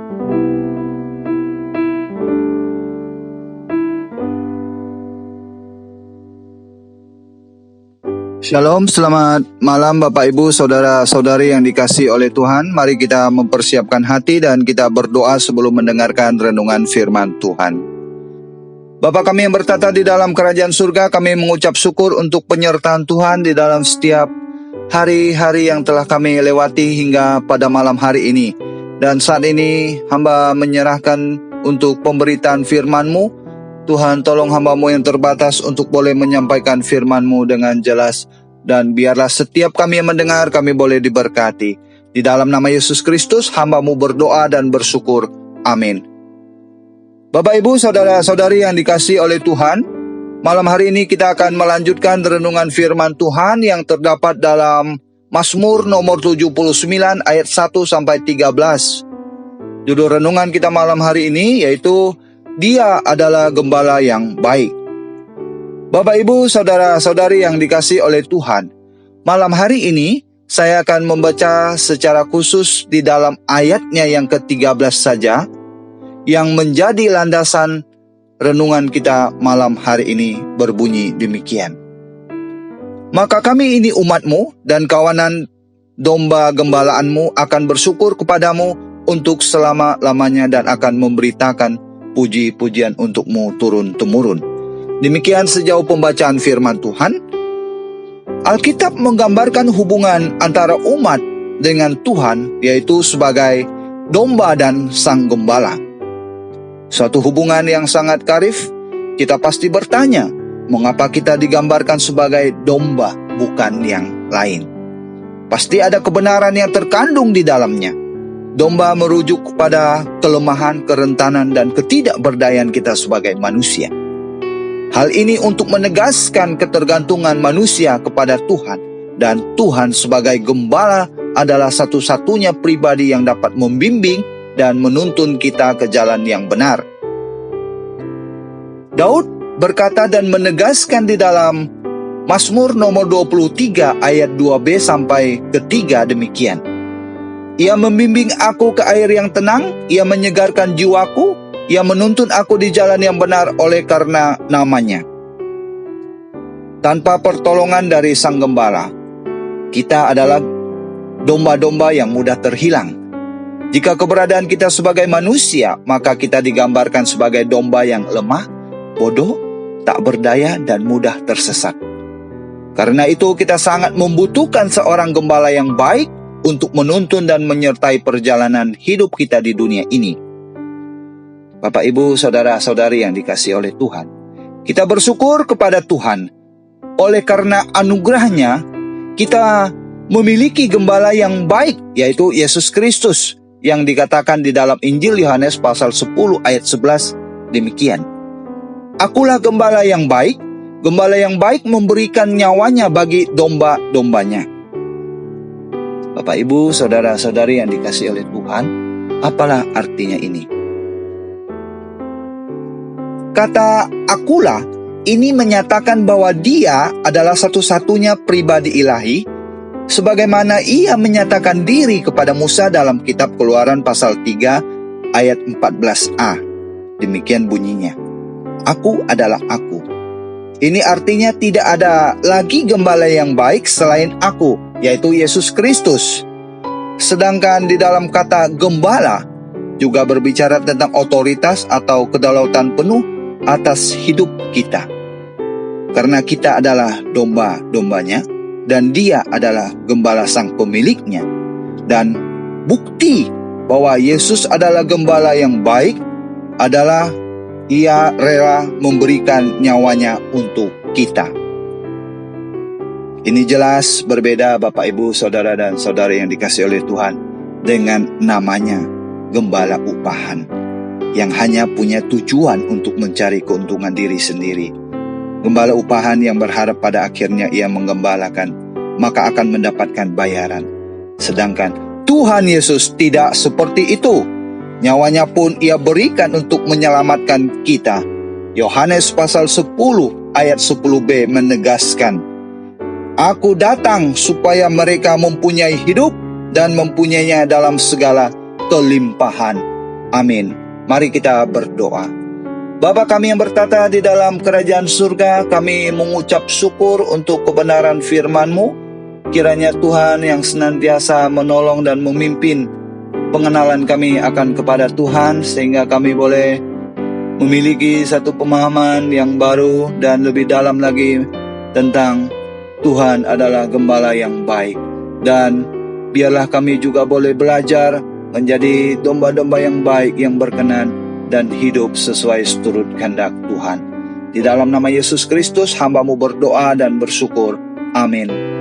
Shalom, selamat malam Bapak Ibu, Saudara-saudari yang dikasihi oleh Tuhan. Mari kita mempersiapkan hati dan kita berdoa sebelum mendengarkan renungan firman Tuhan. Bapa kami yang bertata di dalam kerajaan surga, kami mengucap syukur untuk penyertaan Tuhan di dalam setiap hari-hari yang telah kami lewati hingga pada malam hari ini. Dan saat ini hamba menyerahkan untuk pemberitaan firman-Mu. Tuhan, tolong hamba-Mu yang terbatas untuk boleh menyampaikan firman-Mu dengan jelas. Dan biarlah setiap kami yang mendengar, kami boleh diberkati. Di dalam nama Yesus Kristus, hamba-Mu berdoa dan bersyukur. Amin. Bapak, Ibu, Saudara-saudari yang dikasihi oleh Tuhan, malam hari ini kita akan melanjutkan renungan firman Tuhan yang terdapat dalam Mazmur nomor 79 ayat 1-13. Judul renungan kita malam hari ini yaitu Dia adalah gembala yang baik. Bapak, Ibu, Saudara-saudari yang dikasihi oleh Tuhan, malam hari ini saya akan membaca secara khusus di dalam ayatnya yang ke-13 saja, yang menjadi landasan renungan kita malam hari ini berbunyi demikian. Maka kami ini umat-Mu dan kawanan domba gembalaanmu akan bersyukur kepadamu untuk selama-lamanya dan akan memberitakan puji-pujian untuk-Mu turun-temurun. Demikian sejauh pembacaan firman Tuhan. Alkitab menggambarkan hubungan antara umat dengan Tuhan, yaitu sebagai domba dan sang gembala. Suatu hubungan yang sangat karib. Kita pasti bertanya, mengapa kita digambarkan sebagai domba bukan yang lain? Pasti ada kebenaran yang terkandung di dalamnya. Domba merujuk kepada kelemahan, kerentanan, dan ketidakberdayaan kita sebagai manusia. Hal ini untuk menegaskan ketergantungan manusia kepada Tuhan, dan Tuhan sebagai gembala adalah satu-satunya pribadi yang dapat membimbing dan menuntun kita ke jalan yang benar. Daud berkata dan menegaskan di dalam Mazmur nomor 23 ayat 2b sampai ke-3 demikian. Ia membimbing aku ke air yang tenang, Ia menyegarkan jiwaku, Ia menuntun aku di jalan yang benar oleh karena namanya. Tanpa pertolongan dari sang gembala, kita adalah domba-domba yang mudah terhilang. Jika keberadaan kita sebagai manusia, maka kita digambarkan sebagai domba yang lemah, bodoh, tak berdaya, dan mudah tersesat. Karena itu kita sangat membutuhkan seorang gembala yang baik untuk menuntun dan menyertai perjalanan hidup kita di dunia ini. Bapak, Ibu, Saudara-saudari yang dikasihi oleh Tuhan, kita bersyukur kepada Tuhan. Oleh karena anugerahnya, kita memiliki gembala yang baik, yaitu Yesus Kristus, yang dikatakan di dalam Injil Yohanes pasal 10 ayat 11 demikian. Akulah gembala yang baik memberikan nyawanya bagi domba-dombanya. Bapak, Ibu, Saudara-saudari yang dikasihi oleh Tuhan, apalah artinya ini? Kata akulah ini menyatakan bahwa Dia adalah satu-satunya pribadi ilahi, sebagaimana Ia menyatakan diri kepada Musa dalam kitab Keluaran pasal 3 ayat 14a. Demikian bunyinya. Aku adalah aku. Ini artinya tidak ada lagi gembala yang baik selain aku, yaitu Yesus Kristus. Sedangkan di dalam kata gembala juga berbicara tentang otoritas atau kedaulatan penuh atas hidup kita. Karena kita adalah domba-dombanya dan Dia adalah gembala sang pemiliknya. Dan bukti bahwa Yesus adalah gembala yang baik adalah Ia rela memberikan nyawanya untuk kita. Ini jelas berbeda Bapak, Ibu, Saudara dan Saudari yang dikasihi oleh Tuhan dengan namanya gembala upahan, yang hanya punya tujuan untuk mencari keuntungan diri sendiri. Gembala upahan yang berharap pada akhirnya ia menggembalakan, maka akan mendapatkan bayaran. Sedangkan Tuhan Yesus tidak seperti itu. Nyawanya pun Ia berikan untuk menyelamatkan kita. Yohanes pasal 10 ayat 10b menegaskan, Aku datang supaya mereka mempunyai hidup dan mempunyainya dalam segala kelimpahan. Amin. Mari kita berdoa. Bapa kami yang bertata di dalam kerajaan surga, kami mengucap syukur untuk kebenaran firman-Mu. Kiranya Tuhan yang senantiasa menolong dan memimpin pengenalan kami akan kepada Tuhan, sehingga kami boleh memiliki satu pemahaman yang baru dan lebih dalam lagi tentang Tuhan adalah gembala yang baik. Dan biarlah kami juga boleh belajar menjadi domba-domba yang baik, yang berkenan, dan hidup sesuai seturut kehendak Tuhan. Di dalam nama Yesus Kristus, hamba-Mu berdoa dan bersyukur. Amin.